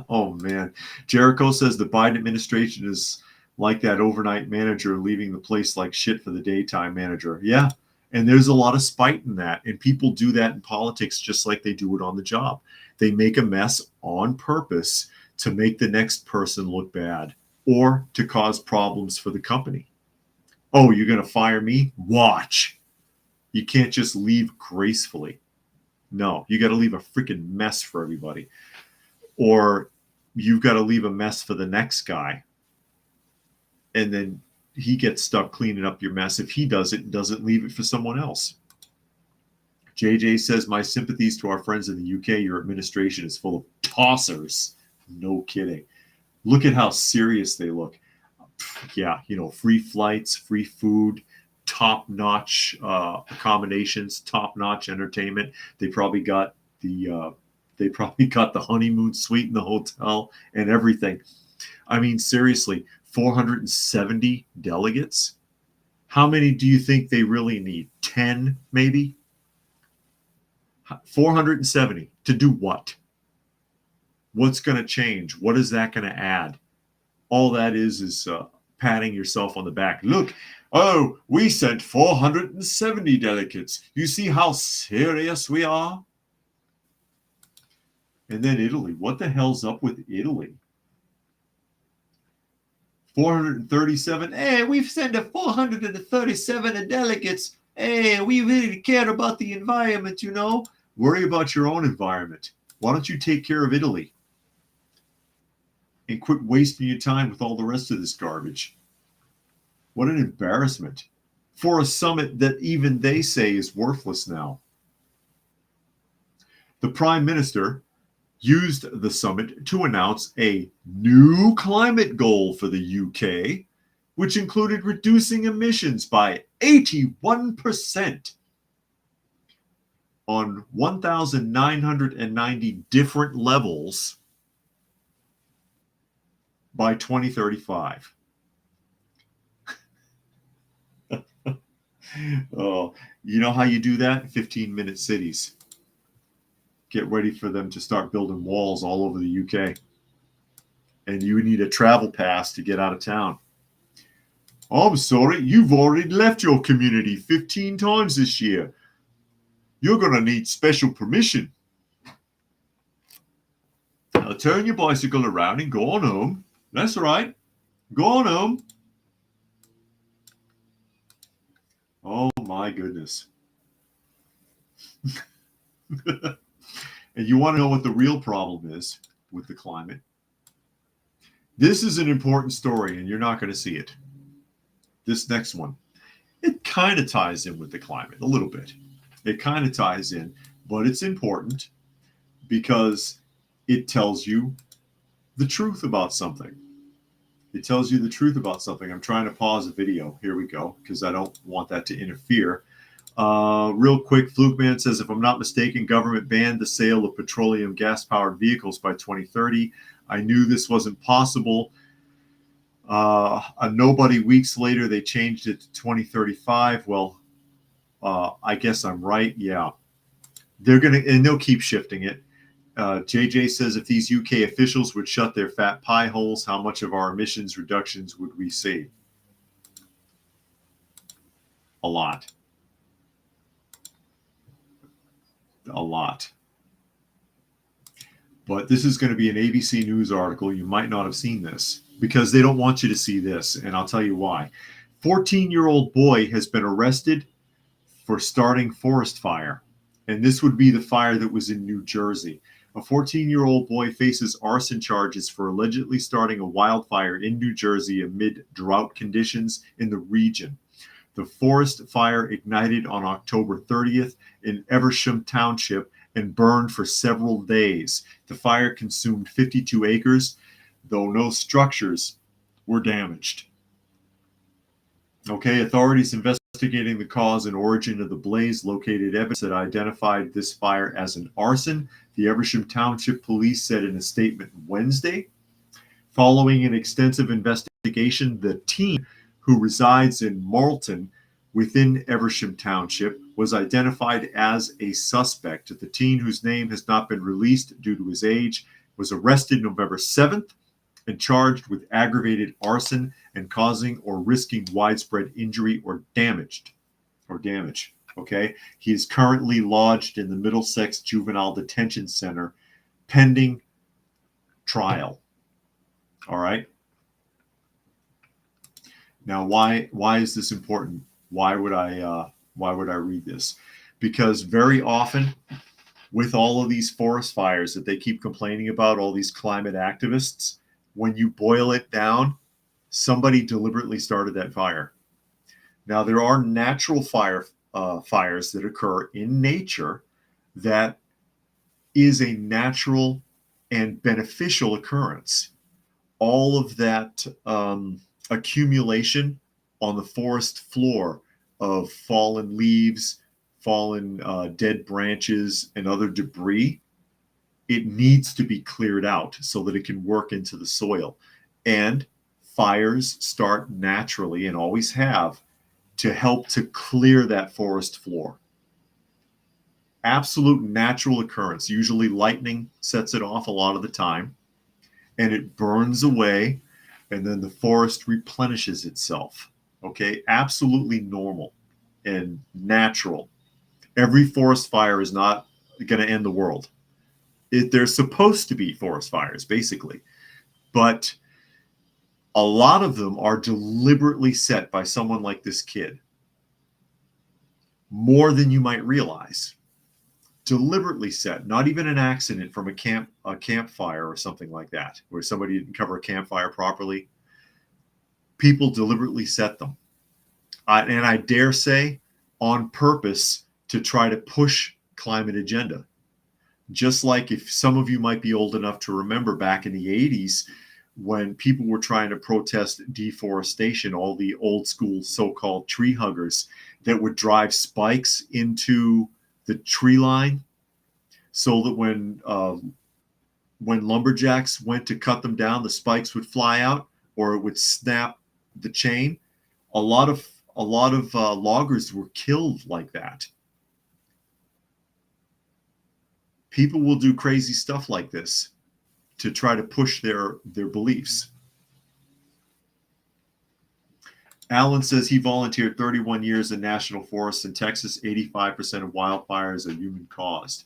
Oh, man. Jericho says the Biden administration is like that overnight manager leaving the place like shit for the daytime manager. Yeah, and there's a lot of spite in that. And people do that in politics just like they do it on the job. They make a mess on purpose to make the next person look bad or to cause problems for the company. Oh, you're going to fire me? Watch. You can't just leave gracefully. No, you got to leave a freaking mess for everybody. Or you've got to leave a mess for the next guy. And then he gets stuck cleaning up your mess if he does it and doesn't leave it for someone else. JJ says, my sympathies to our friends in the UK. Your administration is full of tossers. No kidding. Look at how serious they look. Yeah, free flights, free food, top-notch accommodations, top-notch entertainment. They probably got the honeymoon suite in the hotel and everything. I mean, seriously, 470 delegates? How many do you think they really need? 10, maybe? 470 to do what? What's going to change? What is that going to add? All that is patting yourself on the back. Look, oh, we sent 470 delegates. You see how serious we are? And then Italy. What the hell's up with Italy? 437. Hey, we've sent 437 delegates. Hey, we really care about the environment, Worry about your own environment. Why don't you take care of Italy? And quit wasting your time with all the rest of this garbage. What an embarrassment for a summit that even they say is worthless now. The Prime Minister used the summit to announce a new climate goal for the UK, which included reducing emissions by 81% on 1,990 different levels by 2035. Oh, you know how you do that? 15-minute cities. Get ready for them to start building walls all over the UK. And you need a travel pass to get out of town. I'm sorry, you've already left your community 15 times this year. You're going to need special permission. Now turn your bicycle around and go on home. That's right. Go on home. Oh my goodness. And you want to know what the real problem is with the climate? This is an important story, and you're not going to see it. This next one. It kind of ties in with the climate a little bit. It kind of ties in, but it's important because it tells you the truth about something. It tells you the truth about something. I'm trying to pause the video. Here we go, because I don't want that to interfere. Real quick, Flukeman says, if I'm not mistaken, government banned the sale of petroleum gas-powered vehicles by 2030. I knew this wasn't possible. A nobody weeks later, they changed it to 2035. Well, I guess I'm right. Yeah. They'll keep shifting it. JJ says, if these UK officials would shut their fat pie holes, how much of our emissions reductions would we save? A lot. A lot. But this is going to be an ABC News article. You might not have seen this. because they don't want you to see this, and I'll tell you why. 14-year-old boy has been arrested for starting forest fire, and this would be the fire that was in New Jersey. A 14-year-old boy faces arson charges for allegedly starting a wildfire in New Jersey amid drought conditions in the region. The forest fire ignited on October 30th in Eversham Township and burned for several days. The fire consumed 52 acres, though no structures were damaged. Okay, authorities investigating the cause and origin of the blaze located evidence that identified this fire as an arson, the Eversham Township Police said in a statement Wednesday. Following an extensive investigation, the teen, who resides in Marlton within Eversham Township, was identified as a suspect. The teen, whose name has not been released due to his age, was arrested November 7th and charged with aggravated arson and causing or risking widespread injury or damage. Okay, he is currently lodged in the Middlesex Juvenile Detention Center pending trial. All right. Now, why is this important? Why would I read this? Because very often, with all of these forest fires that they keep complaining about, all these climate activists, when you boil it down, somebody deliberately started that fire. Now, there are natural fires that occur in nature that is a natural and beneficial occurrence. All of that accumulation on the forest floor of fallen leaves, fallen dead branches, and other debris, it needs to be cleared out so that it can work into the soil. And fires start naturally, and always have, to help to clear that forest floor. Absolute natural occurrence. Usually lightning sets it off a lot of the time, and it burns away, and then the forest replenishes itself. Okay, absolutely normal and natural. Every forest fire is not going to end the world. There's supposed to be forest fires, basically, but a lot of them are deliberately set by someone like this kid, more than you might realize. Deliberately set, not even an accident from a campfire or something like that, where somebody didn't cover a campfire properly. People deliberately set them, and I dare say on purpose, to try to push climate agenda. Just like, if some of you might be old enough to remember back in the 80s, when people were trying to protest deforestation, all the old school so-called tree huggers that would drive spikes into the tree line, so that when lumberjacks went to cut them down, the spikes would fly out, or it would snap the chain. A lot of loggers were killed like that. People will do crazy stuff like this to try to push their beliefs. Alan says he volunteered 31 years in national forests in Texas. 85% of wildfires are human caused.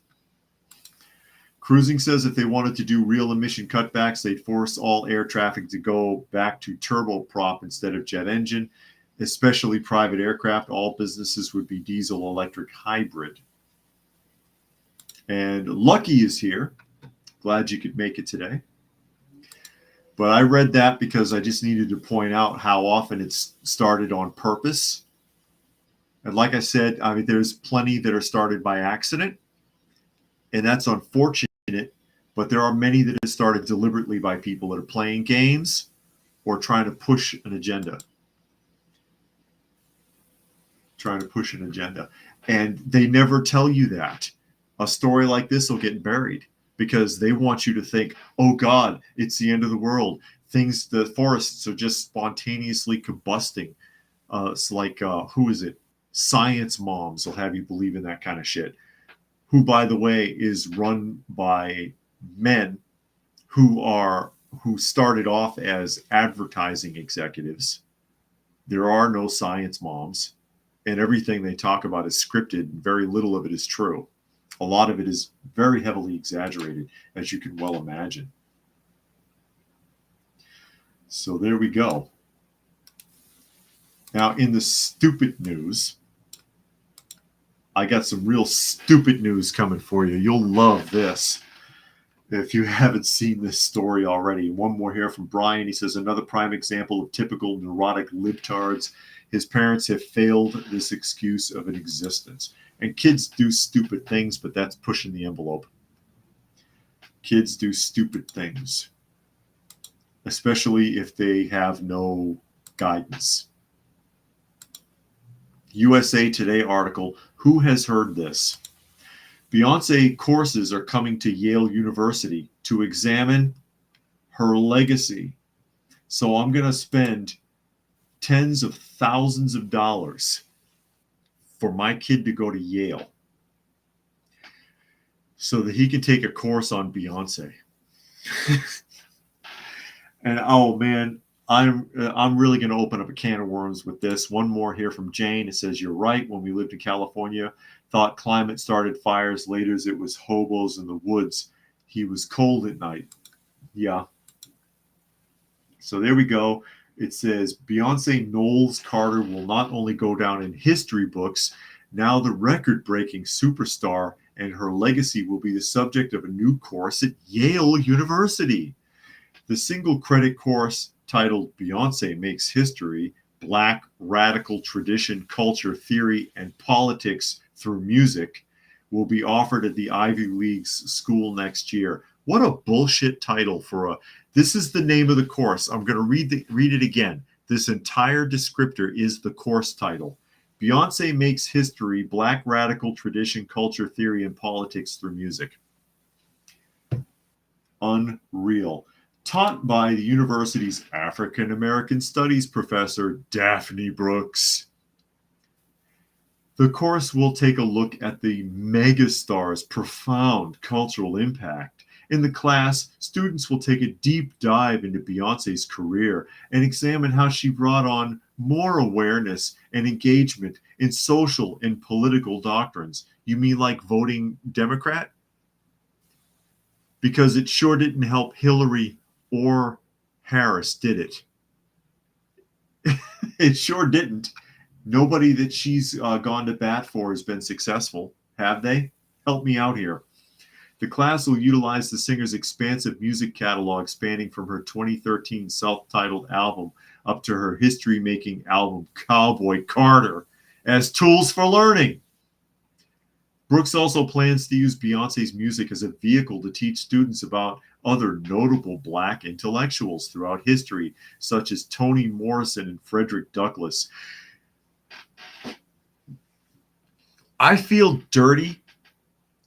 Cruising says if they wanted to do real emission cutbacks, they'd force all air traffic to go back to turboprop instead of jet engine, especially private aircraft. All businesses would be diesel electric hybrid. And Lucky is here. Glad you could make it today. But I read that because I just needed to point out how often it's started on purpose. And like I said, I mean, there's plenty that are started by accident, and that's unfortunate. But there are many that are started deliberately by people that are playing games or trying to push an agenda. And they never tell you that. A story like this will get buried because they want you to think, oh God, it's the end of the world. The forests are just spontaneously combusting. It's like, who is it? Science moms will have you believe in that kind of shit. Who, by the way, is run by men who started off as advertising executives. There are no science moms, and everything they talk about is scripted, and very little of it is true. A lot of it is very heavily exaggerated, as you can well imagine. So there we go. Now, in the stupid news, I got some real stupid news coming for you. You'll love this if you haven't seen this story already. One more here from Brian. He says, another prime example of typical neurotic libtards. His parents have failed this excuse of an existence. And kids do stupid things, but that's pushing the envelope. Kids do stupid things, especially if they have no guidance. USA Today article, who has heard this? Beyonce courses are coming to Yale University to examine her legacy. So I'm going to spend tens of thousands of dollars for my kid to go to Yale so that he can take a course on Beyonce. And oh man, I'm really going to open up a can of worms with this. One more here from Jane. It says, you're right. When we lived in California, thought climate started fires. Later, it was hobos in the woods. He was cold at night. Yeah. So there we go. It says, Beyonce Knowles Carter will not only go down in history books, now the record-breaking superstar and her legacy will be the subject of a new course at Yale University. The single credit course titled Beyonce Makes History, Black Radical Tradition, Culture, Theory, and Politics Through Music will be offered at the Ivy League's school next year. What a bullshit title for a... This is the name of the course. I'm going to read it again. This entire descriptor is the course title. Beyonce Makes History, Black Radical Tradition, Culture, Theory, and Politics Through Music. Unreal. Taught by the university's African American Studies professor, Daphne Brooks. The course will take a look at the megastar's profound cultural impact. In the class, students will take a deep dive into Beyonce's career and examine how she brought on more awareness and engagement in social and political doctrines. You mean like voting Democrat? Because it sure didn't help Hillary or Harris, did it? It sure didn't. Nobody that she's gone to bat for has been successful, have they? Help me out here. The class will utilize the singer's expansive music catalog spanning from her 2013 self-titled album up to her history-making album, Cowboy Carter, as tools for learning. Brooks also plans to use Beyonce's music as a vehicle to teach students about other notable Black intellectuals throughout history, such as Toni Morrison and Frederick Douglass. I feel dirty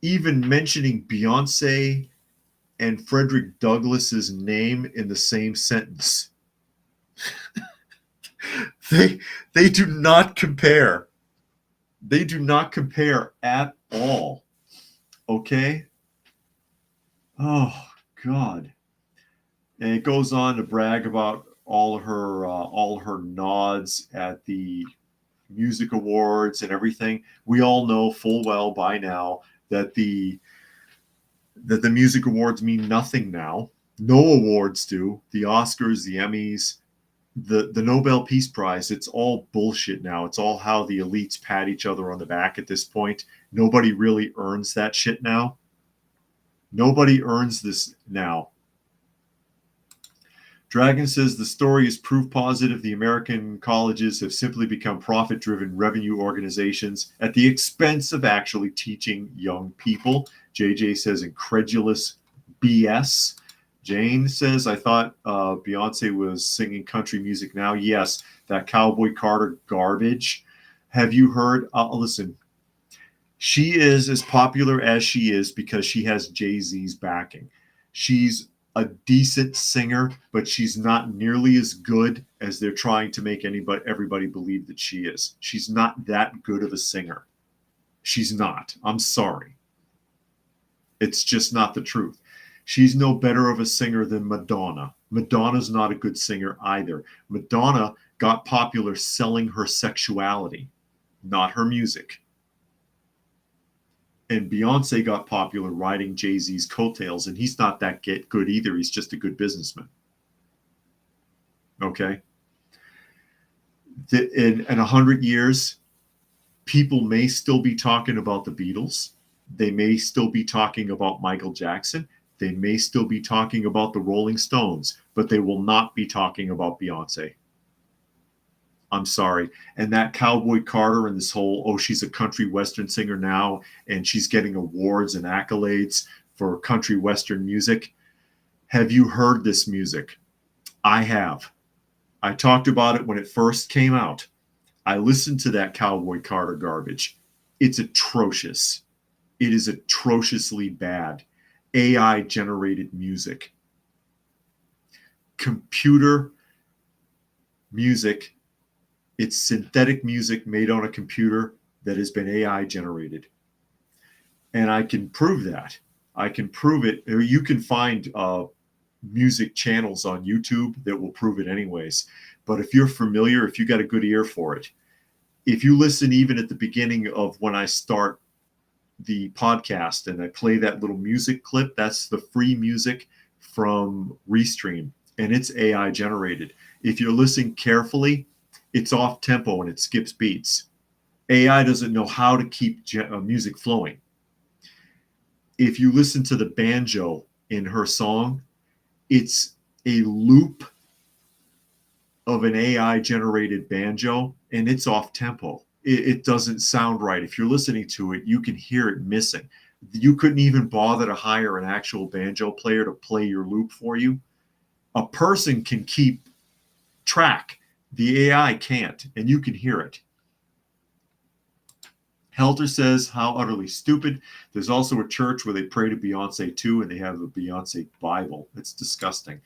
even mentioning Beyonce and Frederick Douglass's name in the same sentence. They do not compare. They do not compare at all. Okay? Oh, God. And it goes on to brag about all her nods at the music awards and everything. We all know full well by now that the music awards mean nothing now. No awards do. The Oscars, the Emmys, the Nobel Peace Prize, it's all bullshit now. It's all how the elites pat each other on the back at this point. Nobody really earns that shit now. Nobody earns this now. Dragon says the story is proof positive the American colleges have simply become profit-driven revenue organizations at the expense of actually teaching young people. JJ says incredulous BS. Jane says, I thought Beyonce was singing country music now. Yes, that Cowboy Carter garbage. Have you heard? Listen, she is as popular as she is because she has Jay-Z's backing. She's a decent singer, but she's not nearly as good as they're trying to make everybody believe that she is. She's not that good of a singer. She's not. I'm sorry. It's just not the truth. She's no better of a singer than Madonna. Madonna's not a good singer either. Madonna got popular selling her sexuality, not her music. And Beyonce got popular riding Jay-Z's coattails, and he's not that good either. He's just a good businessman. Okay. In 100 years, people may still be talking about the Beatles. They may still be talking about Michael Jackson. They may still be talking about the Rolling Stones, but they will not be talking about Beyonce. I'm sorry. And that Cowboy Carter and this whole, oh, she's a country western singer now, and she's getting awards and accolades for country western music. Have you heard this music? I have. I talked about it when it first came out. I listened to that Cowboy Carter garbage. It's atrocious. It is atrociously bad. AI generated music. Computer music. It's synthetic music made on a computer that has been AI generated. And I can prove that. I can prove it. You can find music channels on YouTube that will prove it anyways. But if you're familiar, if you got a good ear for it, if you listen even at the beginning of when I start the podcast and I play that little music clip, that's the free music from Restream, and it's AI generated. If you're listening carefully, it's off tempo and it skips beats. AI doesn't know how to keep music flowing. If you listen to the banjo in her song, it's a loop of an AI generated banjo and it's off tempo. It doesn't sound right. If you're listening to it, you can hear it missing. You couldn't even bother to hire an actual banjo player to play your loop for you. A person can keep track. The AI can't, and you can hear it. Helter says, how utterly stupid. There's also a church where they pray to Beyonce too, and they have a Beyonce Bible. It's disgusting.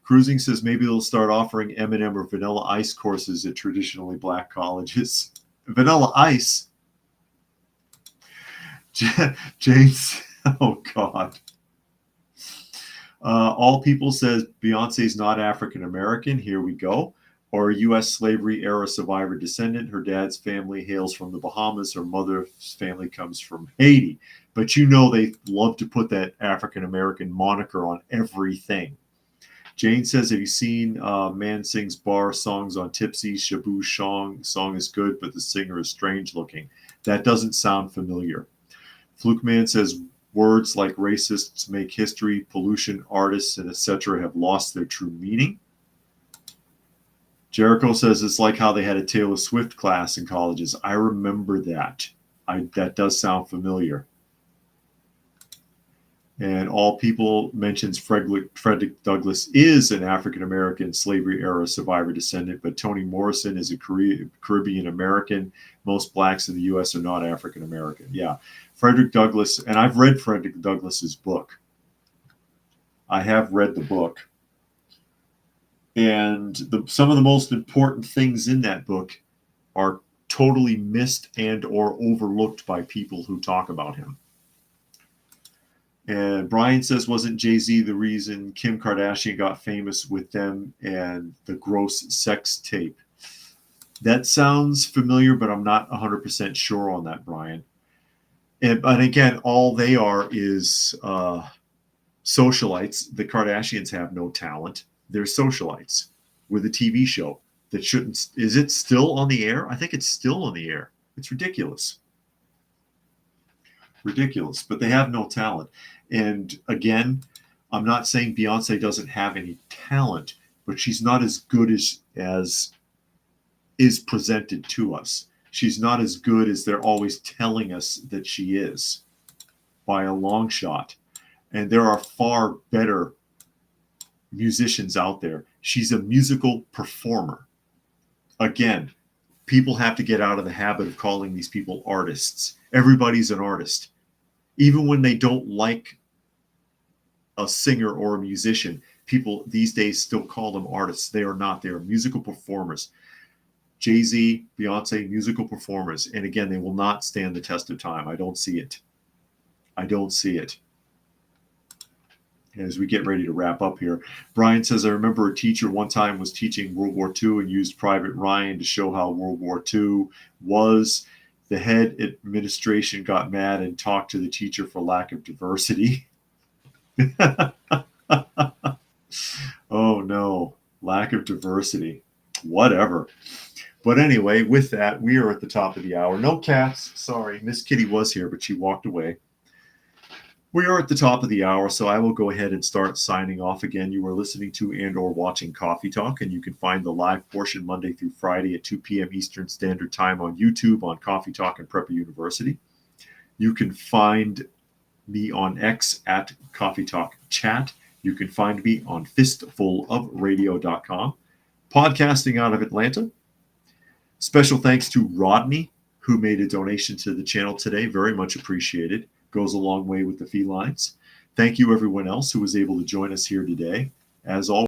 Cruising says maybe they'll start offering M&M or Vanilla Ice courses at traditionally black colleges. Vanilla Ice? James, oh God. All People says Beyonce's not African American. Here we go. Or a U.S. slavery era survivor descendant. Her dad's family hails from the Bahamas. Her mother's family comes from Haiti. But you know they love to put that African American moniker on everything. Jane says, have you seen Man Sings Bar songs on Tipsy? Shabu song is good, but the singer is strange looking. That doesn't sound familiar. Fluke Man says, words like racists make history, pollution, artists, and etc. have lost their true meaning. Jericho says it's like how they had a Taylor Swift class in colleges. I remember that. That does sound familiar. And All People mentions Frederick Douglass is an African-American slavery era survivor descendant, but Toni Morrison is a Caribbean American. Most blacks in the U.S. are not African-American. Yeah, Frederick Douglass, and I've read Frederick Douglass's book. I have read the book. And some of the most important things in that book are totally missed and or overlooked by people who talk about him. And Brian says, wasn't Jay-Z the reason Kim Kardashian got famous with them and the gross sex tape? That sounds familiar, but I'm not 100% sure on that, Brian. But again, all they are is socialites. The Kardashians have no talent. They're socialites with a TV show that shouldn't. Is it still on the air? I think it's still on the air. It's ridiculous. Ridiculous, but they have no talent. And again, I'm not saying Beyonce doesn't have any talent, but she's not as good as is presented to us. She's not as good as they're always telling us that she is by a long shot. And there are far better musicians out there. She's a musical performer. Again, people have to get out of the habit of calling these people artists. Everybody's an artist. Even when they don't like a singer or a musician, people these days still call them artists. They are not. They are musical performers. Jay-Z, Beyonce, musical performers. And again, they will not stand the test of time. I don't see it. I don't see it. As we get ready to wrap up here, Brian says, I remember a teacher one time was teaching World War II and used Private Ryan to show how World War II was. The head administration got mad and talked to the teacher for lack of diversity. Oh, no. Lack of diversity. Whatever. But anyway, with that, we are at the top of the hour. No cats. Sorry. Miss Kitty was here, but she walked away. We are at the top of the hour, so I will go ahead and start signing off again. You are listening to and or watching Coffee Talk, and you can find the live portion Monday through Friday at 2 p.m. Eastern Standard Time on YouTube on Coffee Talk and Prepper University. You can find me on X at Coffee Talk Chat. You can find me on fistfulofradio.com. Podcasting out of Atlanta. Special thanks to Rodney, who made a donation to the channel today. Very much appreciated. Goes a long way with the felines. Thank you, everyone else who was able to join us here today. As always,